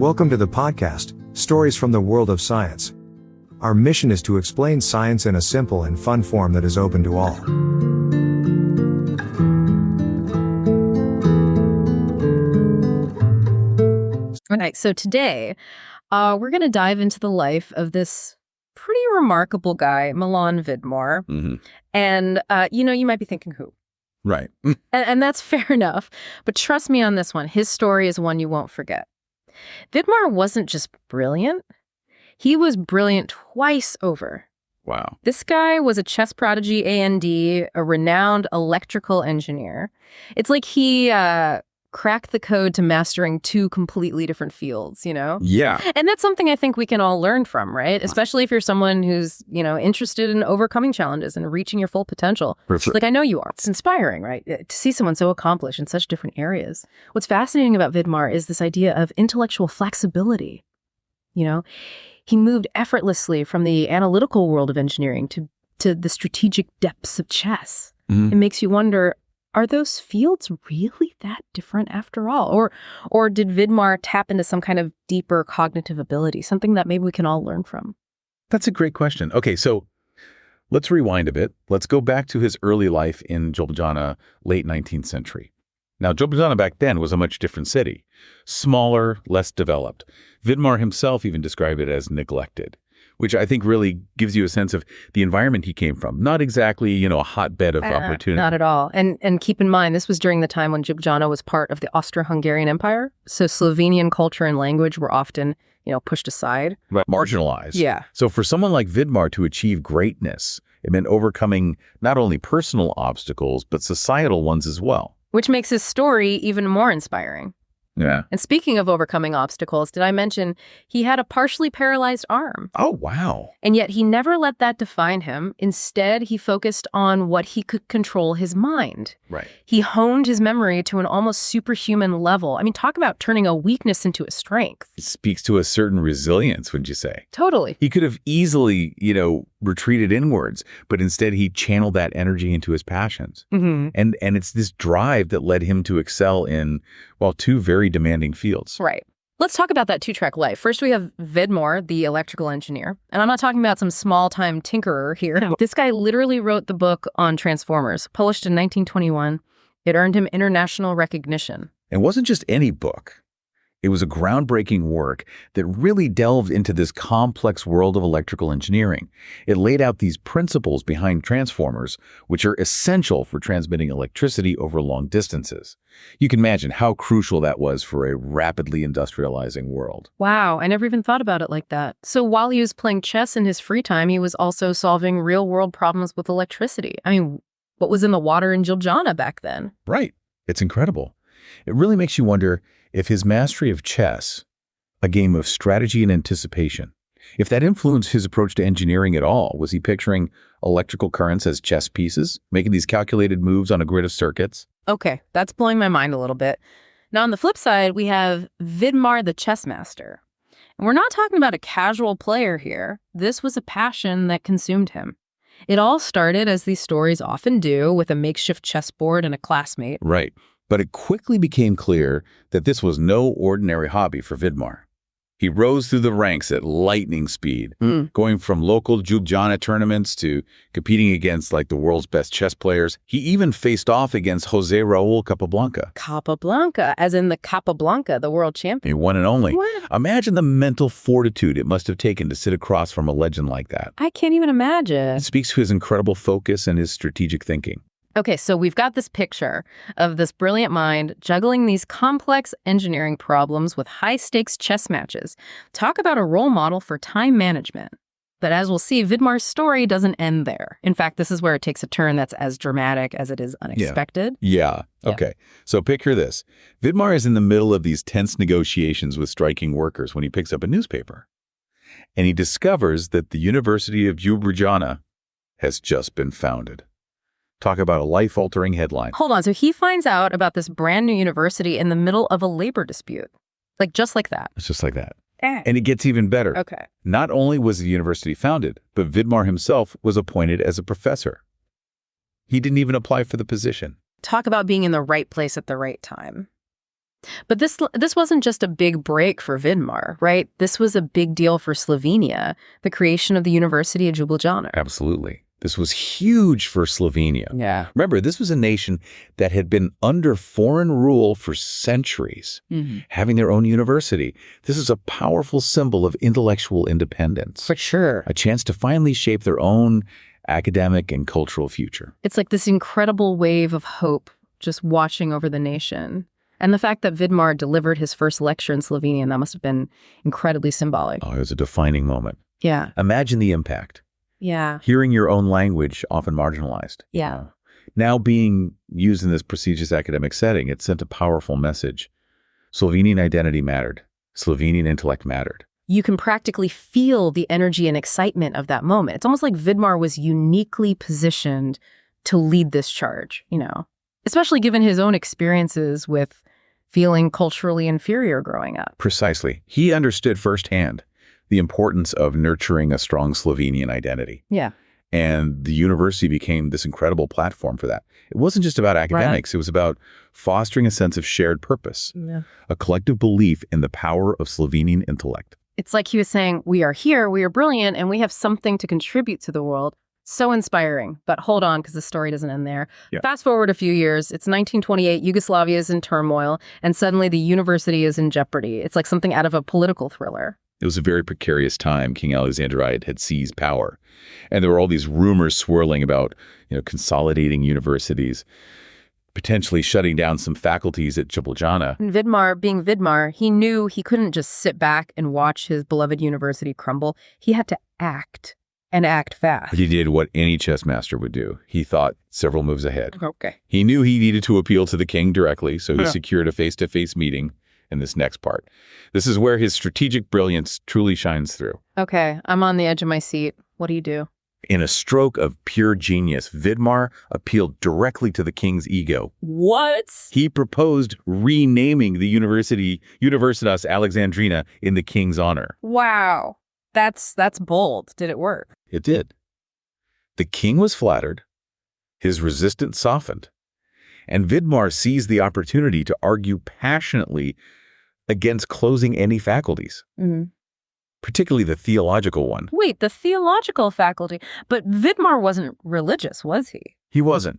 Welcome to the podcast, Stories from the World of Science. Our mission is to explain science in a simple and fun form that is open to all. All right, so today we're going to dive into the life of this pretty remarkable guy, Milan Vidmar. Mm-hmm. And, you might be thinking who? Right. And that's fair enough. But trust me on this one. His story is one you won't forget. Vidmar wasn't just brilliant. He was brilliant twice over. Wow. This guy was a chess prodigy A&D, a renowned electrical engineer. It's like he cracked the code to mastering two completely different fields, you know? Yeah. And that's something I think we can all learn from, right? Especially if you're someone who's, interested in overcoming challenges and reaching your full potential. Like I know you are. It's inspiring, right? To see someone so accomplished in such different areas. What's fascinating about Vidmar is this idea of intellectual flexibility. He moved effortlessly from the analytical world of engineering to the strategic depths of chess. Mm-hmm. It makes you wonder, are those fields really that different after all? Or did Vidmar tap into some kind of deeper cognitive ability, something that maybe we can all learn from? That's a great question. Okay, so let's rewind a bit. Let's go back to his early life in Ljubljana, late 19th century. Now, Ljubljana back then was a much different city. Smaller, less developed. Vidmar himself even described it as neglected, which I think really gives you a sense of the environment he came from. Not exactly, a hotbed of opportunity. Not at all. And keep in mind, this was during the time when Ljubljana was part of the Austro-Hungarian Empire. So Slovenian culture and language were often, pushed aside. But marginalized. Yeah. So for someone like Vidmar to achieve greatness, it meant overcoming not only personal obstacles, but societal ones as well. Which makes his story even more inspiring. Yeah. And speaking of overcoming obstacles, did I mention he had a partially paralyzed arm? Oh, wow. And yet he never let that define him. Instead, he focused on what he could control his mind. Right. He honed his memory to an almost superhuman level. I mean, talk about turning a weakness into a strength. It speaks to a certain resilience, would you say? Totally. He could have easily, retreated inwards, but instead he channeled that energy into his passions. Mm-hmm. And it's this drive that led him to excel in, two very demanding fields. Right. Let's talk about that two-track life. First, we have Vidmar, the electrical engineer. And I'm not talking about some small-time tinkerer here. No. This guy literally wrote the book on Transformers, published in 1921. It earned him international recognition. It wasn't just any book. It was a groundbreaking work that really delved into this complex world of electrical engineering. It laid out these principles behind transformers, which are essential for transmitting electricity over long distances. You can imagine how crucial that was for a rapidly industrializing world. Wow, I never even thought about it like that. So while he was playing chess in his free time, he was also solving real-world problems with electricity. I mean, what was in the water in Ljubljana back then? Right. It's incredible. It really makes you wonder if his mastery of chess, a game of strategy and anticipation, if that influenced his approach to engineering at all. Was he picturing electrical currents as chess pieces, making these calculated moves on a grid of circuits? Okay, that's blowing my mind a little bit. Now, on the flip side, we have Vidmar the chess master. And we're not talking about a casual player here. This was a passion that consumed him. It all started, as these stories often do, with a makeshift chessboard and a classmate. Right. But it quickly became clear that this was no ordinary hobby for Vidmar. He rose through the ranks at lightning speed, going from local Ljubljana tournaments to competing against the world's best chess players. He even faced off against Jose Raul Capablanca. Capablanca, as in the Capablanca, the world champion. One and only. What? Imagine the mental fortitude it must have taken to sit across from a legend like that. I can't even imagine. It speaks to his incredible focus and his strategic thinking. Okay, so we've got this picture of this brilliant mind juggling these complex engineering problems with high-stakes chess matches. Talk about a role model for time management. But as we'll see, Vidmar's story doesn't end there. In fact, this is where it takes a turn that's as dramatic as it is unexpected. Yeah. Okay. So picture this. Vidmar is in the middle of these tense negotiations with striking workers when he picks up a newspaper. And he discovers that the University of Ljubljana has just been founded. Talk about a life-altering headline. Hold on. So he finds out about this brand new university in the middle of a labor dispute. Just like that. It's just like that. And it gets even better. Okay. Not only was the university founded, but Vidmar himself was appointed as a professor. He didn't even apply for the position. Talk about being in the right place at the right time. But this wasn't just a big break for Vidmar, right? This was a big deal for Slovenia, the creation of the University of Ljubljana. Absolutely. This was huge for Slovenia. Yeah. Remember, this was a nation that had been under foreign rule for centuries, having their own university. This is a powerful symbol of intellectual independence. For sure. A chance to finally shape their own academic and cultural future. It's like this incredible wave of hope just watching over the nation. And the fact that Vidmar delivered his first lecture in Slovenian, that must have been incredibly symbolic. Oh, it was a defining moment. Yeah. Imagine the impact. Yeah. Hearing your own language, often marginalized. Yeah. Now being used in this prestigious academic setting, it sent a powerful message. Slovenian identity mattered. Slovenian intellect mattered. You can practically feel the energy and excitement of that moment. It's almost like Vidmar was uniquely positioned to lead this charge, especially given his own experiences with feeling culturally inferior growing up. Precisely. He understood firsthand the importance of nurturing a strong Slovenian identity. Yeah. And the university became this incredible platform for that. It wasn't just about academics. Right. It was about fostering a sense of shared purpose, a collective belief in the power of Slovenian intellect. It's like he was saying, we are here, we are brilliant, and we have something to contribute to the world. So inspiring. But hold on, because the story doesn't end there. Yeah. Fast forward a few years. It's 1928. Yugoslavia is in turmoil, and suddenly the university is in jeopardy. It's like something out of a political thriller. It was a very precarious time. King Alexander I had seized power. And there were all these rumors swirling about, consolidating universities, potentially shutting down some faculties at Ljubljana. And Vidmar, being Vidmar, he knew he couldn't just sit back and watch his beloved university crumble. He had to act, and act fast. He did what any chess master would do. He thought several moves ahead. Okay. He knew he needed to appeal to the king directly, so he secured a face-to-face meeting in this next part. This is where his strategic brilliance truly shines through. Okay, I'm on the edge of my seat. What do you do? In a stroke of pure genius, Vidmar appealed directly to the king's ego. What? He proposed renaming the university Universitas Alexandrina in the king's honor. Wow. That's bold. Did it work? It did. The king was flattered. His resistance softened. And Vidmar seized the opportunity to argue passionately against closing any faculties, particularly the theological one. Wait, the theological faculty? But Vidmar wasn't religious, was he? He wasn't.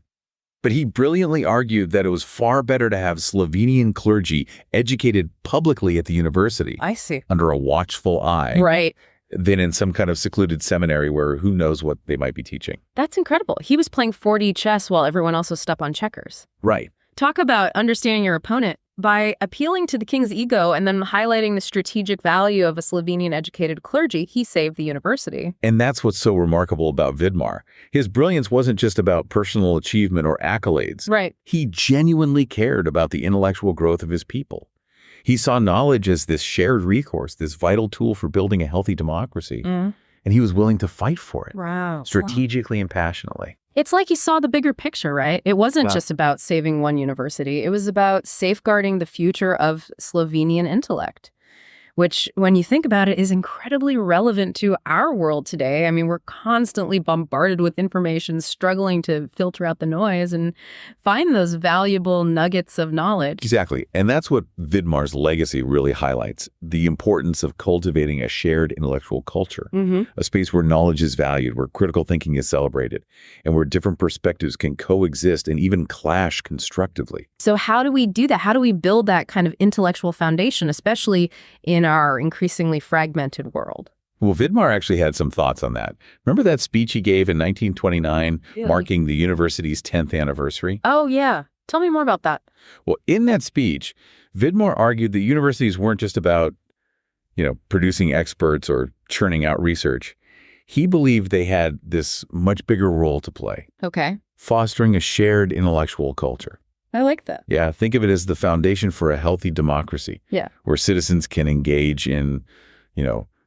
But he brilliantly argued that it was far better to have Slovenian clergy educated publicly at the university. I see. Under a watchful eye. Right. Than in some kind of secluded seminary where who knows what they might be teaching. That's incredible. He was playing 4D chess while everyone else was stuck on checkers. Right. Talk about understanding your opponent. By appealing to the king's ego and then highlighting the strategic value of a Slovenian educated clergy, he saved the university. And that's what's so remarkable about Vidmar. His brilliance wasn't just about personal achievement or accolades. Right. He genuinely cared about the intellectual growth of his people. He saw knowledge as this shared resource, this vital tool for building a healthy democracy. And he was willing to fight for it. Wow. Strategically and passionately. It's like he saw the bigger picture, right? It wasn't just about saving one university. It was about safeguarding the future of Slovenian intellect, which, when you think about it, is incredibly relevant to our world today. I mean, we're constantly bombarded with information, struggling to filter out the noise and find those valuable nuggets of knowledge. Exactly. And that's what Vidmar's legacy really highlights, the importance of cultivating a shared intellectual culture, a space where knowledge is valued, where critical thinking is celebrated, and where different perspectives can coexist and even clash constructively. So how do we do that? How do we build that kind of intellectual foundation, especially in our increasingly fragmented world? Well, Vidmar actually had some thoughts on that. Remember that speech he gave in 1929, marking the university's 10th anniversary? Oh, yeah. Tell me more about that. Well, in that speech, Vidmar argued that universities weren't just about, producing experts or churning out research. He believed they had this much bigger role to play. Okay. Fostering a shared intellectual culture. I like that. Yeah, think of it as the foundation for a healthy democracy. Yeah. Where citizens can engage in,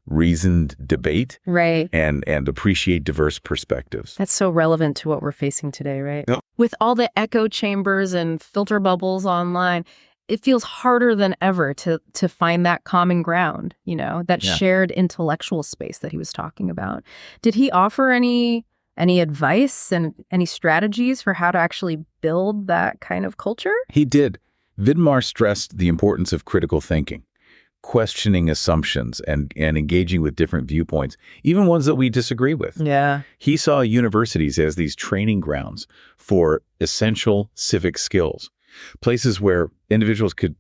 reasoned debate. Right. And appreciate diverse perspectives. That's so relevant to what we're facing today, right? Yep. With all the echo chambers and filter bubbles online, it feels harder than ever to find that common ground, that shared intellectual space that he was talking about. Did he offer any advice and any strategies for how to actually build that kind of culture? He did. Vidmar stressed the importance of critical thinking, questioning assumptions and engaging with different viewpoints, even ones that we disagree with. Yeah. He saw universities as these training grounds for essential civic skills, places where individuals could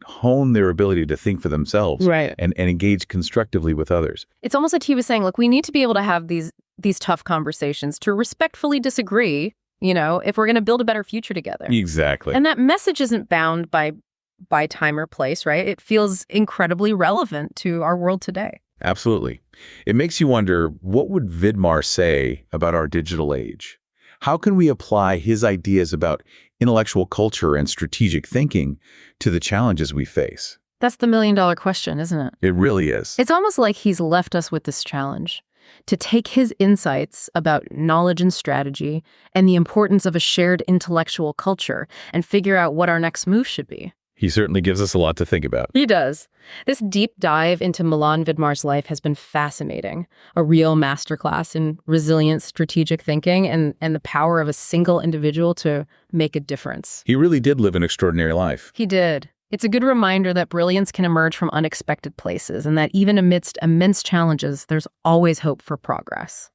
hone their ability to think for themselves, Right. and engage constructively with others. It's almost like he was saying, look, we need to be able to have these tough conversations, to respectfully disagree, if we're going to build a better future together. Exactly. And that message isn't bound by time or place, right? It feels incredibly relevant to our world today. Absolutely. It makes you wonder, what would Vidmar say about our digital age? How can we apply his ideas about intellectual culture and strategic thinking to the challenges we face? That's the million-dollar question, isn't it? It really is. It's almost like he's left us with this challenge to take his insights about knowledge and strategy and the importance of a shared intellectual culture and figure out what our next move should be. He certainly gives us a lot to think about. He does. This deep dive into Milan Vidmar's life has been fascinating, a real masterclass in resilient strategic thinking and the power of a single individual to make a difference. He really did live an extraordinary life. He did. It's a good reminder that brilliance can emerge from unexpected places and that even amidst immense challenges, there's always hope for progress.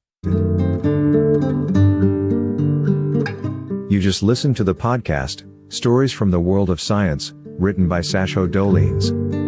You just listened to the podcast, Stories from the World of Science, written by Sasho Dolines.